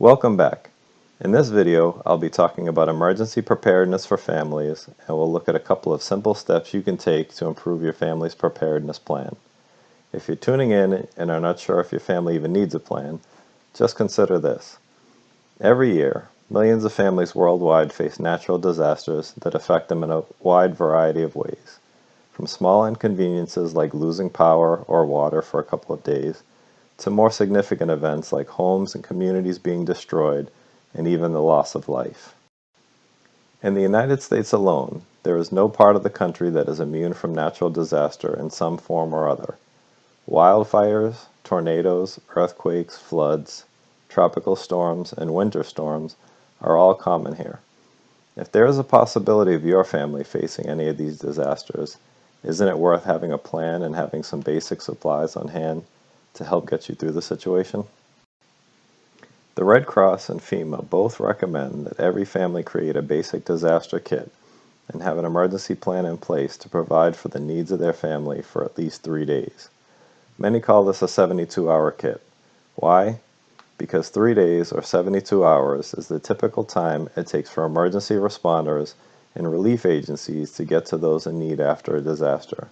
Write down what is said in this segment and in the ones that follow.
Welcome back. In this video, I'll be talking about emergency preparedness for families, and we'll look at a couple of simple steps you can take to improve your family's preparedness plan. If you're tuning in and are not sure if your family even needs a plan, just consider this. Every year, millions of families worldwide face natural disasters that affect them in a wide variety of ways, from small inconveniences like losing power or water for a couple of days, to more significant events like homes and communities being destroyed, and even the loss of life. In the United States alone, there is no part of the country that is immune from natural disaster in some form or other. Wildfires, tornadoes, earthquakes, floods, tropical storms, and winter storms are all common here. If there is a possibility of your family facing any of these disasters, isn't it worth having a plan and having some basic supplies on hand to help get you through the situation? The Red Cross and FEMA both recommend that every family create a basic disaster kit and have an emergency plan in place to provide for the needs of their family for at least 3 days. Many call this a 72-hour kit. Why? Because 3 days or 72 hours is the typical time it takes for emergency responders and relief agencies to get to those in need after a disaster.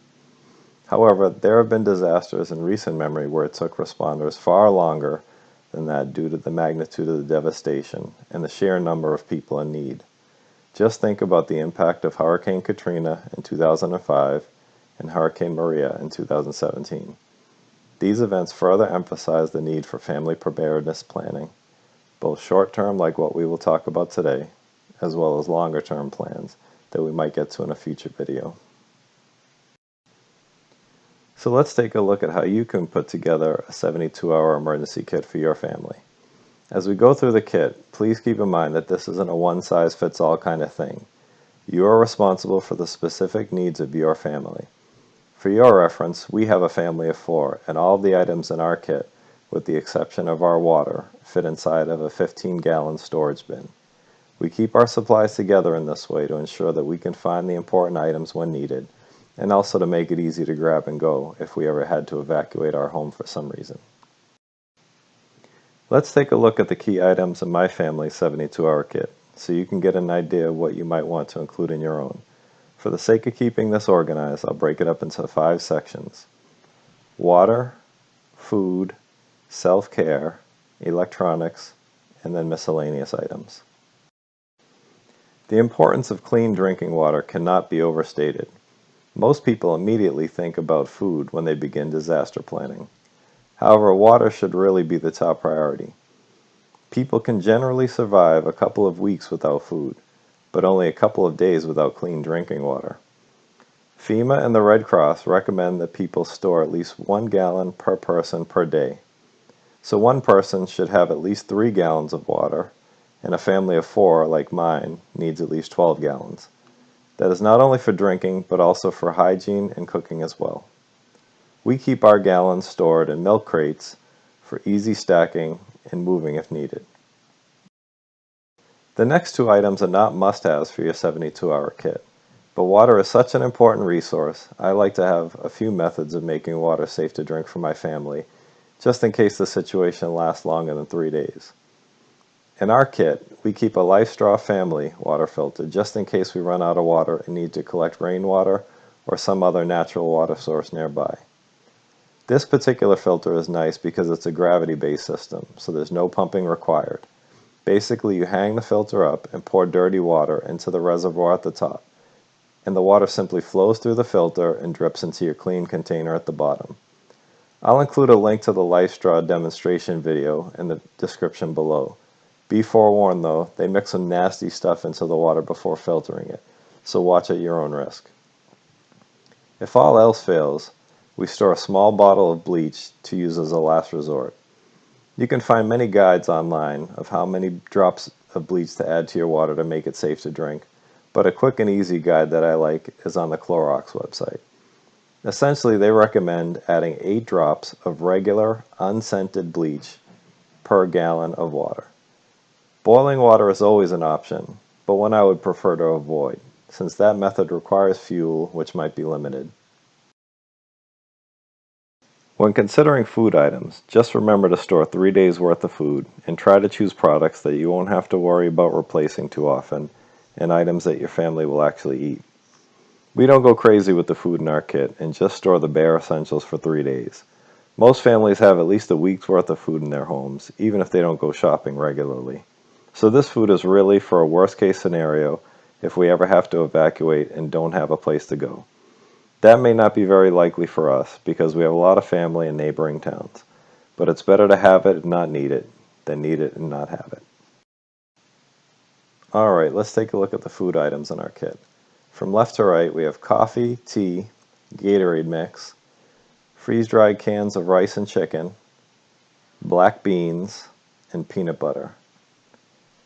However, there have been disasters in recent memory where it took responders far longer than that due to the magnitude of the devastation and the sheer number of people in need. Just think about the impact of Hurricane Katrina in 2005 and Hurricane Maria in 2017. These events further emphasize the need for family preparedness planning, both short-term like what we will talk about today, as well as longer-term plans that we might get to in a future video. So let's take a look at how you can put together a 72-hour emergency kit for your family. As we go through the kit, please keep in mind that this isn't a one-size-fits-all kind of thing. You are responsible for the specific needs of your family. For your reference, we have a family of 4, and all of the items in our kit, with the exception of our water, fit inside of a 15-gallon storage bin. We keep our supplies together in this way to ensure that we can find the important items when needed, and also to make it easy to grab and go if we ever had to evacuate our home for some reason. Let's take a look at the key items in my family's 72-hour kit, so you can get an idea of what you might want to include in your own. For the sake of keeping this organized, I'll break it up into 5 sections: water, food, self-care, electronics, and then miscellaneous items. The importance of clean drinking water cannot be overstated. Most people immediately think about food when they begin disaster planning. However, water should really be the top priority. People can generally survive a couple of weeks without food, but only a couple of days without clean drinking water. FEMA and the Red Cross recommend that people store at least 1 gallon per person per day. So one person should have at least 3 gallons of water, and a family of 4, like mine, needs at least 12 gallons. That is not only for drinking, but also for hygiene and cooking as well. We keep our gallons stored in milk crates for easy stacking and moving if needed. The next 2 items are not must-haves for your 72-hour kit, but water is such an important resource, I like to have a few methods of making water safe to drink for my family, just in case the situation lasts longer than 3 days. In our kit, we keep a LifeStraw family water filter just in case we run out of water and need to collect rainwater or some other natural water source nearby. This particular filter is nice because it's a gravity-based system, so there's no pumping required. Basically, you hang the filter up and pour dirty water into the reservoir at the top, and the water simply flows through the filter and drips into your clean container at the bottom. I'll include a link to the LifeStraw demonstration video in the description below. Be forewarned though, they mix some nasty stuff into the water before filtering it, so watch at your own risk. If all else fails, we store a small bottle of bleach to use as a last resort. You can find many guides online of how many drops of bleach to add to your water to make it safe to drink, but a quick and easy guide that I like is on the Clorox website. Essentially, they recommend adding 8 drops of regular, unscented bleach per gallon of water. Boiling water is always an option, but one I would prefer to avoid, since that method requires fuel, which might be limited. When considering food items, just remember to store 3 days worth of food and try to choose products that you won't have to worry about replacing too often and items that your family will actually eat. We don't go crazy with the food in our kit and just store the bare essentials for 3 days. Most families have at least a week's worth of food in their homes, even if they don't go shopping regularly. So this food is really for a worst case scenario if we ever have to evacuate and don't have a place to go. That may not be very likely for us because we have a lot of family in neighboring towns, but it's better to have it and not need it than need it and not have it. Alright, let's take a look at the food items in our kit. From left to right, we have coffee, tea, Gatorade mix, freeze-dried cans of rice and chicken, black beans, and peanut butter.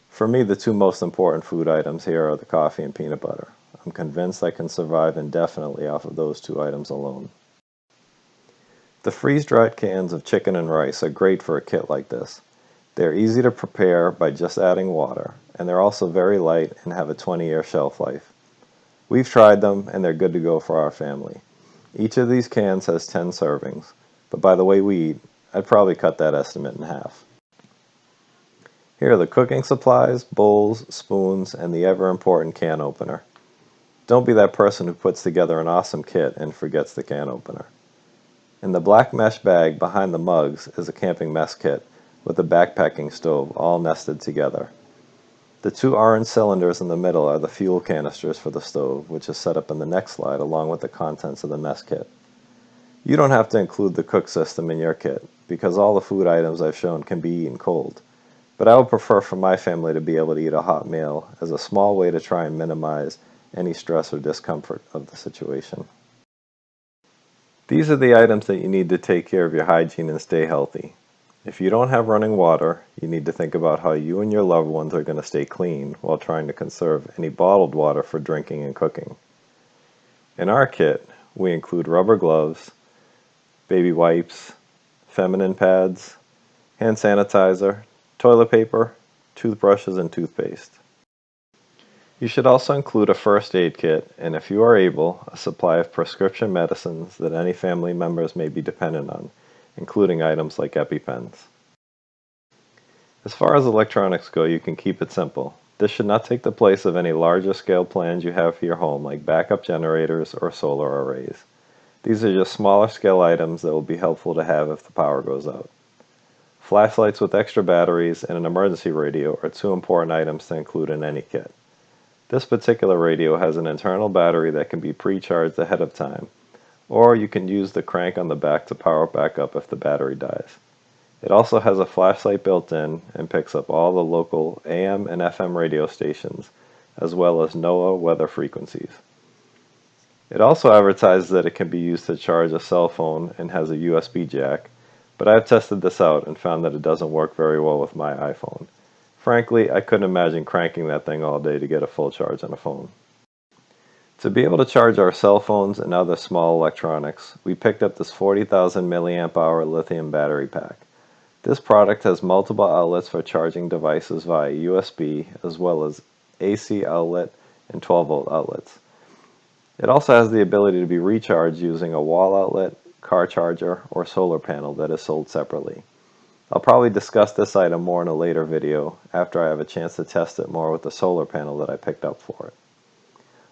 For me, the two most important food items here are the coffee and peanut butter. I'm convinced I can survive indefinitely off of those two items alone. The freeze-dried cans of chicken and rice are great for a kit like this. They're easy to prepare by just adding water, and they're also very light and have a 20-year shelf life. We've tried them, and they're good to go for our family. Each of these cans has 10 servings, but by the way we eat, I'd probably cut that estimate in half. Here are the cooking supplies, bowls, spoons, and the ever-important can opener. Don't be that person who puts together an awesome kit and forgets the can opener. In the black mesh bag behind the mugs is a camping mess kit with a backpacking stove all nested together. The two orange cylinders in the middle are the fuel canisters for the stove, which is set up in the next slide along with the contents of the mess kit. You don't have to include the cook system in your kit because all the food items I've shown can be eaten cold, but I would prefer for my family to be able to eat a hot meal as a small way to try and minimize any stress or discomfort of the situation. These are the items that you need to take care of your hygiene and stay healthy. If you don't have running water, you need to think about how you and your loved ones are going to stay clean while trying to conserve any bottled water for drinking and cooking. In our kit, we include rubber gloves, baby wipes, feminine pads, hand sanitizer, toilet paper, toothbrushes, and toothpaste. You should also include a first aid kit and, if you are able, a supply of prescription medicines that any family members may be dependent on, including items like EpiPens. As far as electronics go, you can keep it simple. This should not take the place of any larger scale plans you have for your home like backup generators or solar arrays. These are just smaller scale items that will be helpful to have if the power goes out. Flashlights with extra batteries and an emergency radio are two important items to include in any kit. This particular radio has an internal battery that can be pre-charged ahead of time, or you can use the crank on the back to power it back up if the battery dies. It also has a flashlight built in and picks up all the local AM and FM radio stations, as well as NOAA weather frequencies. It also advertises that it can be used to charge a cell phone and has a USB jack, but I've tested this out and found that it doesn't work very well with my iPhone. Frankly, I couldn't imagine cranking that thing all day to get a full charge on a phone. To be able to charge our cell phones and other small electronics, we picked up this 40,000 milliamp hour lithium battery pack. This product has multiple outlets for charging devices via USB as well as AC outlet and 12-volt outlets. It also has the ability to be recharged using a wall outlet, car charger, or solar panel that is sold separately. I'll probably discuss this item more in a later video after I have a chance to test it more with the solar panel that I picked up for it.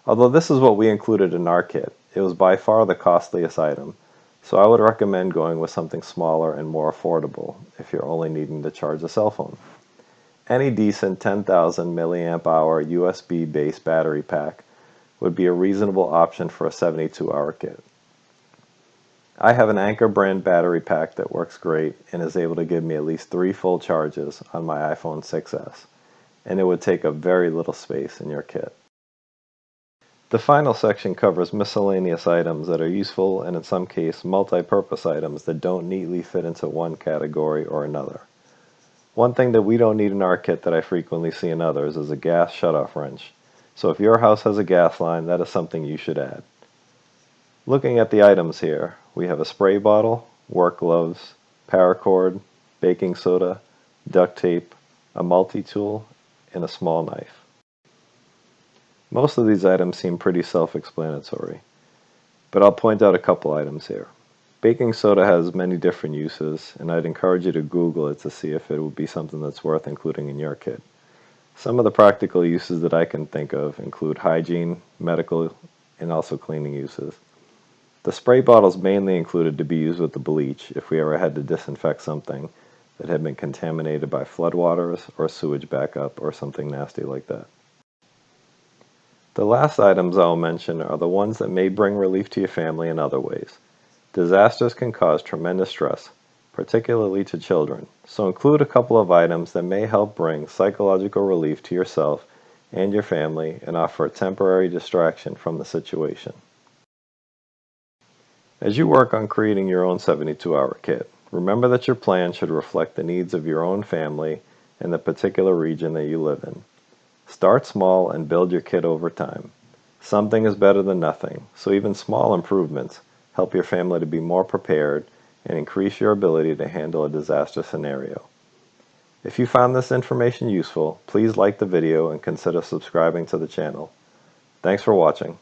Although this is what we included in our kit, it was by far the costliest item, so I would recommend going with something smaller and more affordable if you're only needing to charge a cell phone. Any decent 10,000 milliamp hour USB based battery pack would be a reasonable option for a 72-hour kit. I have an Anker brand battery pack that works great and is able to give me at least 3 full charges on my iPhone 6s, and it would take up very little space in your kit. The final section covers miscellaneous items that are useful and in some cases multi-purpose items that don't neatly fit into one category or another. One thing that we don't need in our kit that I frequently see in others is a gas shutoff wrench, so if your house has a gas line, that is something you should add. Looking at the items here, we have a spray bottle, work gloves, paracord, baking soda, duct tape, a multi-tool, and a small knife. Most of these items seem pretty self-explanatory, but I'll point out a couple items here. Baking soda has many different uses, and I'd encourage you to Google it to see if it would be something that's worth including in your kit. Some of the practical uses that I can think of include hygiene, medical, and also cleaning uses. The spray bottle is mainly included to be used with the bleach if we ever had to disinfect something that had been contaminated by floodwaters or sewage backup or something nasty like that. The last items I'll mention are the ones that may bring relief to your family in other ways. Disasters can cause tremendous stress, particularly to children, so include a couple of items that may help bring psychological relief to yourself and your family and offer a temporary distraction from the situation. As you work on creating your own 72-hour kit, remember that your plan should reflect the needs of your own family and the particular region that you live in. Start small and build your kit over time. Something is better than nothing, so even small improvements help your family to be more prepared and increase your ability to handle a disaster scenario. If you found this information useful, please like the video and consider subscribing to the channel. Thanks for watching.